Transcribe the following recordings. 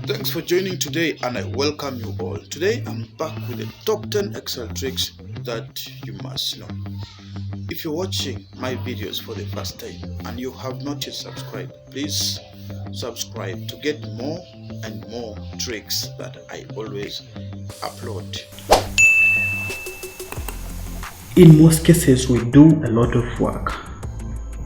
Thanks for joining today, and I welcome you all. Today I'm back with the top 10 Excel tricks that you must know. If you're watching my videos for the first time and you have not yet subscribed, please subscribe to get more and more tricks that I always upload. In most cases, we do a lot of work.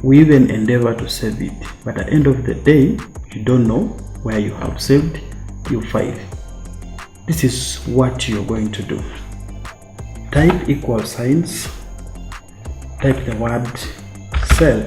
We even endeavor to save it, but at the end of the day, you don't know where you have saved your file. This is what you're going to do. Type equal signs, type the word cell,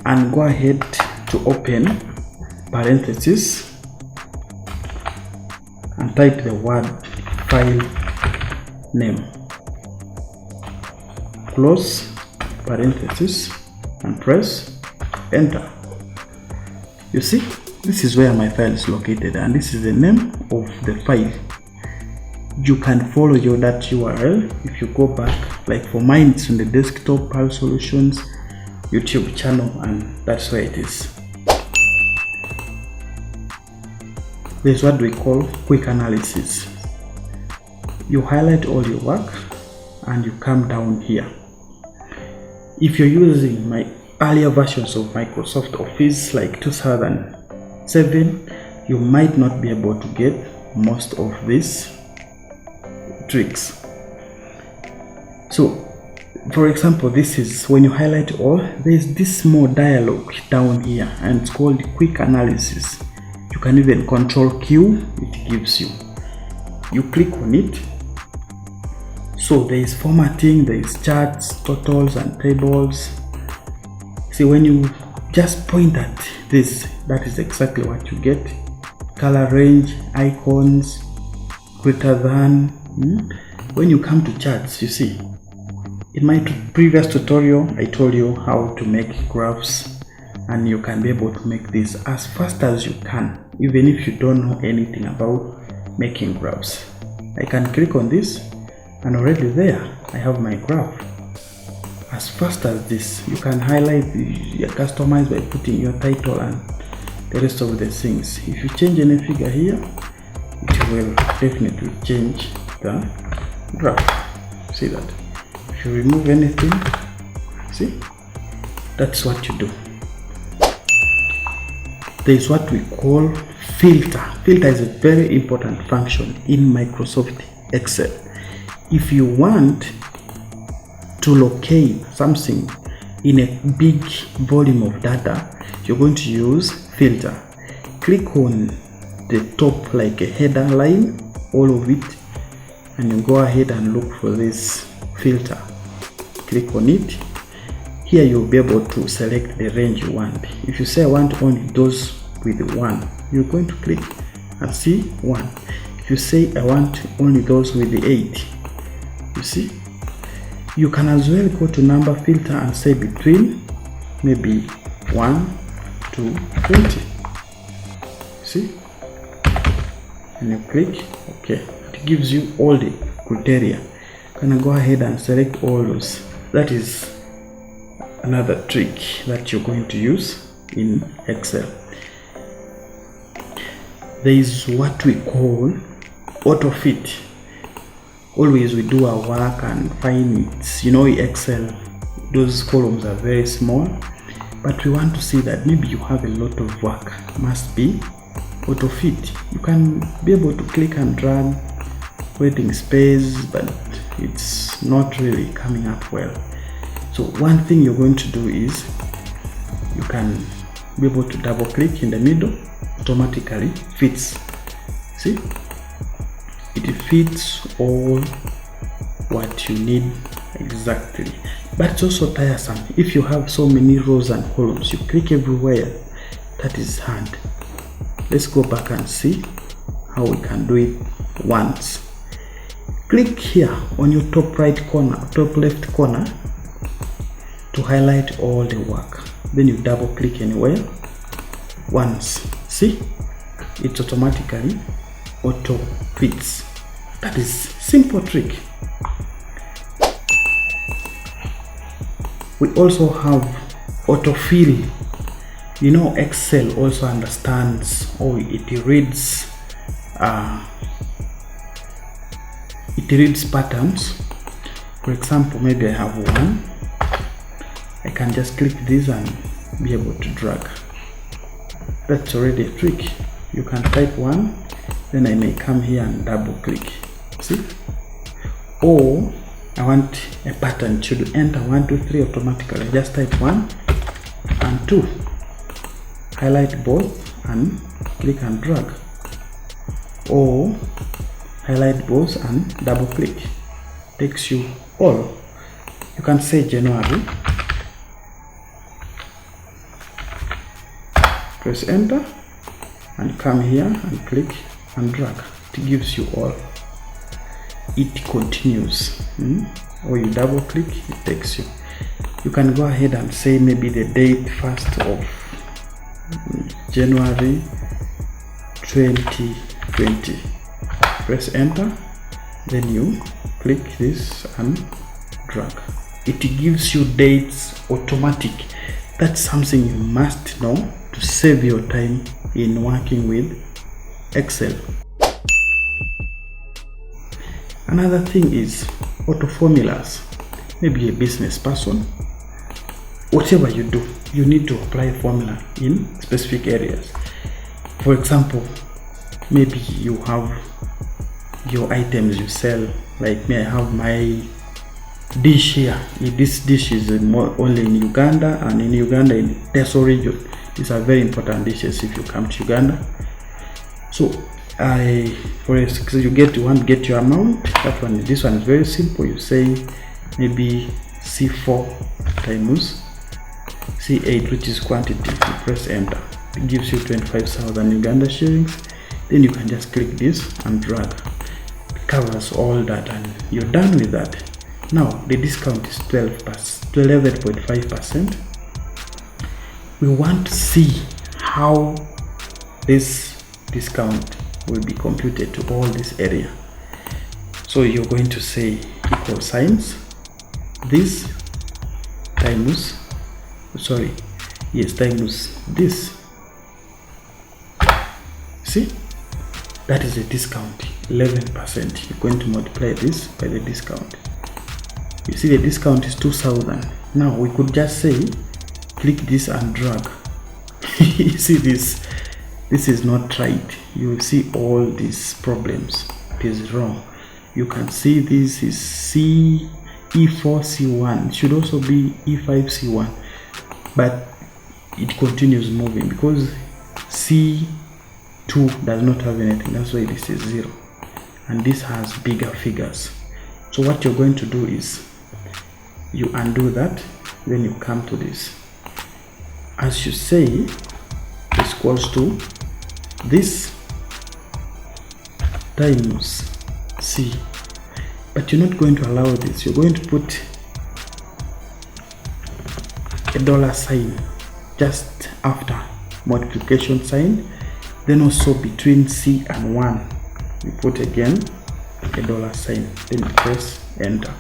and go ahead to open parentheses and type the word file name, close parentheses and press enter. You see, this is where my file is located and this is the name of the file. You can follow that URL if you go back. Like for mine, it's on the desktop Pal Solutions YouTube channel, and that's where it is. This is what we call quick analysis. You highlight all your work and you come down here. If you're using my earlier versions of Microsoft Office like 2007, you might not be able to get most of these tricks. So for example, this is when you highlight all, there's this small dialog down here and it's called quick analysis. You can even control Q, it gives you. You click on it. So there is formatting, there is charts, totals and tables. See, when you just point at this, that is exactly what you get. Color range, icons, greater than. When you come to charts, you see, in my previous tutorial, I told you how to make graphs, and you can be able to make this as fast as you can, even if you don't know anything about making graphs. I can click on this, and already there, I have my graph. As fast as this, you can highlight, customize by putting your title and the rest of the things. If you change any figure here, it will definitely change the graph. See that? If you remove anything, see, that's what you do. There is what we call filter. Filter is a very important function in Microsoft Excel. If you want to locate something in a big volume of data, you're going to use filter. Click on the top like a header line, all of it, and you go ahead and look for this filter. Click on it. Here you'll be able to select the range you want. If you say I want only those with 1, you're going to click and see 1. If you say I want only those with the 8, you see. You can as well go to number filter and say between maybe 1 to 20. See? And you click OK. It gives you all the criteria. You can go ahead and select all those. That is another trick that you're going to use in Excel. There is what we call auto fit. Always we do our work and find it, Excel, those columns are very small, but we want to see that maybe you have a lot of work, must be auto fit. You can be able to click and drag, waiting space, but it's not really coming up well. So one thing you're going to do is you can be able to double click in the middle, automatically fits. See? It fits all what you need exactly, but it's also tiresome. If you have so many rows and columns, you click everywhere, that is hard. Let's go back and see how we can do it once. Click here on your top right corner, top left corner to highlight all the work. Then you double click anywhere once. See, it automatically auto fits. That is simple trick. We also have autofill You know, Excel also understands, or it reads patterns. For example, maybe I have one. I can just click this and be able to drag. That's already a trick. You can type one, then I may come here and double click. See? Or I want a pattern, should enter 1, 2, 3 automatically. Just type 1 and 2. Highlight both and click and drag. Or highlight both and double click. Takes you all. You can say January. Press enter and come here and click and drag. It gives you all. It continues. Or you double click, it takes you. You can go ahead and say maybe the date 1st of January 2020. Press enter, then you click this and drag. It gives you dates automatic. That's something you must know to save your time in working with Excel. Another thing is auto formulas. Maybe a business person, whatever you do, you need to apply a formula in specific areas. For example, maybe you have your items you sell, like me, I have my dish here. This dish is only in Uganda, and in Uganda, in Teso region. These are very important dishes if you come to Uganda. So for instance, you want to get your amount. This one is very simple. You say maybe C4 times C8, which is quantity. You press enter. It gives you 25,000 Uganda shillings. Then you can just click this and drag. It covers all that, and you're done with that. Now the discount is 11.5%. We want to see how this discount will be computed to all this area. So you're going to say equal signs, this times this. See, that is a discount, 11%. You're going to multiply this by the discount. You see the discount is 2,000. Now we could just say click this and drag. You see this is not right. You will see all these problems. It is wrong. You can see this is E4 C1. It should also be E5 C1, but it continues moving because C2 does not have anything. That's why this is 0, and this has bigger figures. So what you're going to do is you undo that, then you come to this. As you say, is equals to this times C, but you're not going to allow this. You're going to put a dollar sign just after multiplication sign, then also between C and 1 you put again a dollar sign, then you press enter.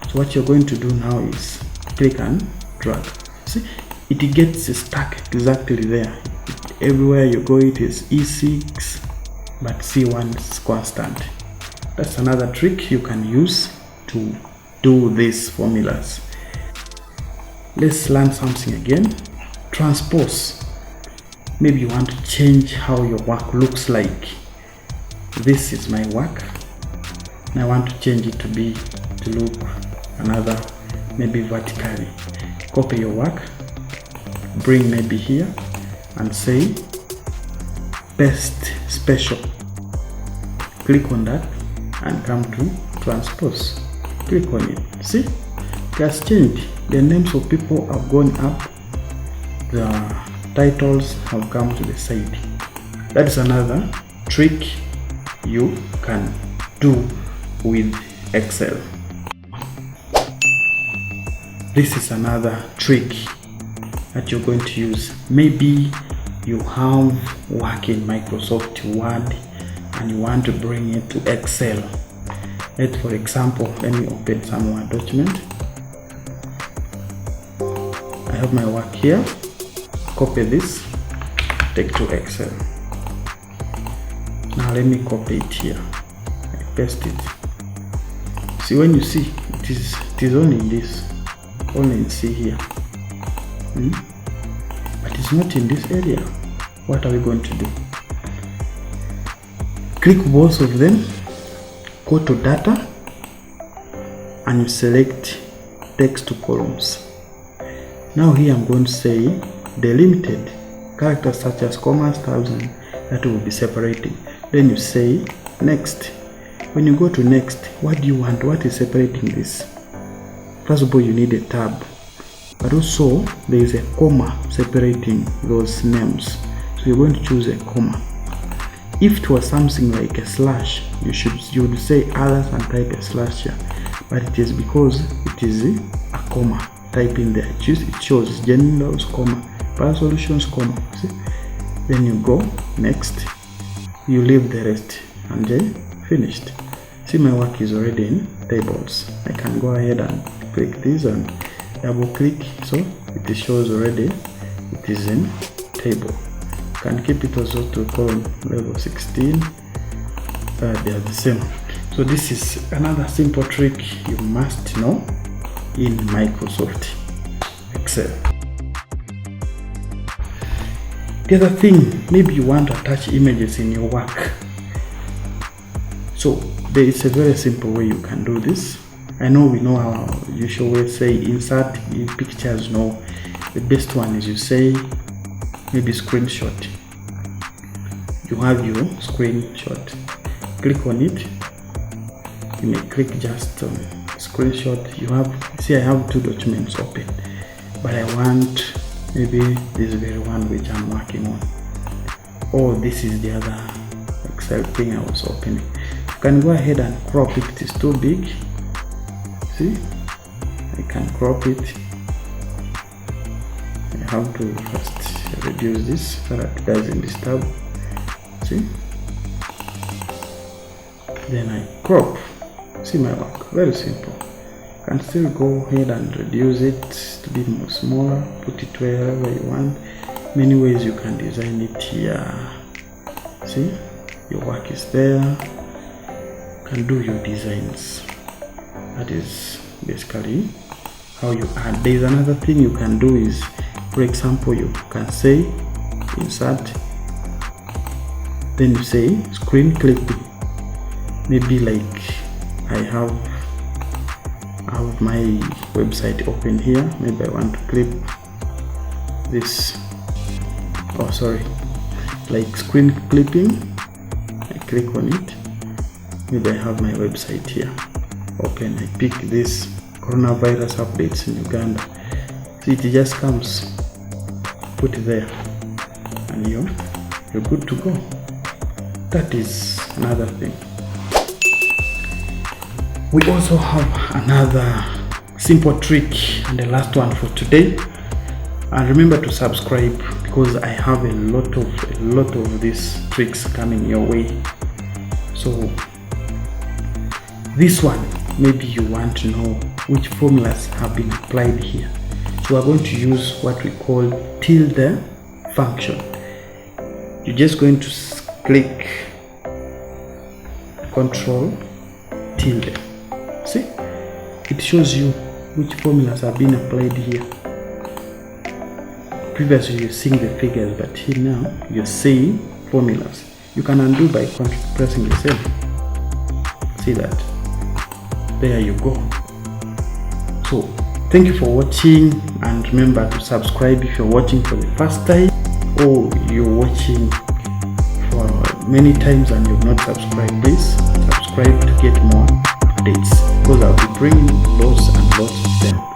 So what you're going to do now is click and drag. See, it gets stuck exactly there. Everywhere you go it is E6, but C1 is constant. That's another trick you can use to do these formulas. Let's learn something again. Transpose. Maybe you want to change how your work looks like. This is my work, and I want to change it to look another, maybe vertically. Copy your work, bring maybe here, and say paste special. Click on that and come to transpose. Click on it. See, it has changed. The names of people have gone up, the titles have come to the side. That is another trick you can do with Excel. This is another trick that you're going to use. Maybe you have work in Microsoft Word and you want to bring it to Excel. Let's, for example, let me open some Word document. I have my work here, copy this, take to Excel. Now let me copy it here. I paste it. See, when you see it is only in this, only in C here, but it's not in this area. What are we going to do? Click both of them, go to data, and you select text to columns. Now here I'm going to say delimited characters such as commas, tabs, and that will be separating. Then you say next. When you go to next, what do you want? What is separating this? First of all, you need a tab, but also there is a comma separating those names. So you're going to choose a comma. If it was something like a slash, you would say others and type a slash here, but it is because it is a comma. Type in there. It shows generals, comma, power solutions, comma. See? Then you go next. You leave the rest and then finished. See, my work is already in tables. I can go ahead and click this and double click, so it shows already it is in table. Can keep it also to column level 16. They are the same. So this is another simple trick you must know in Microsoft Excel. The other thing, maybe you want to attach images in your work. So there is a very simple way you can do this. I know we know how you should say insert pictures. No, the best one is you say maybe screenshot. You have your screenshot. Click on it. You may click just screenshot. You have, see, I have two documents open, but I want maybe this very one which I'm working on. Oh, this is the other Excel thing I was opening. You can go ahead and crop it. It is too big. See, I can crop it. I have to first reduce this so that it doesn't disturb. See, then I crop. See my work, very simple. You can still go ahead and reduce it to be more smaller, put it wherever you want. Many ways you can design it here. See, your work is there. You can do your designs. That is basically how you add. There is another thing you can do is, for example, you can say insert, then you say screen clipping. Maybe like I have my website open here. Maybe I want to clip this. Oh, sorry, like screen clipping. I click on it. Maybe I have my website here open. I pick this coronavirus updates in Uganda. See, it just comes, put it there, and you're good to go. That is another thing. We also have another simple trick, and the last one for today. And remember to subscribe, because I have a lot of these tricks coming your way. So this one, maybe you want to know which formulas have been applied here. So we're going to use what we call Tilder function. You're just going to click Control Tilde. See, it shows you which formulas have been applied here. Previously you're seeing the figures, but here now you're seeing formulas. You can undo by pressing the same. See that? There you go. So thank you for watching, and remember to subscribe if you're watching for the first time, or you're watching for many times and you've not subscribed. Please subscribe to get more updates, because I'll be bringing lots and lots of them.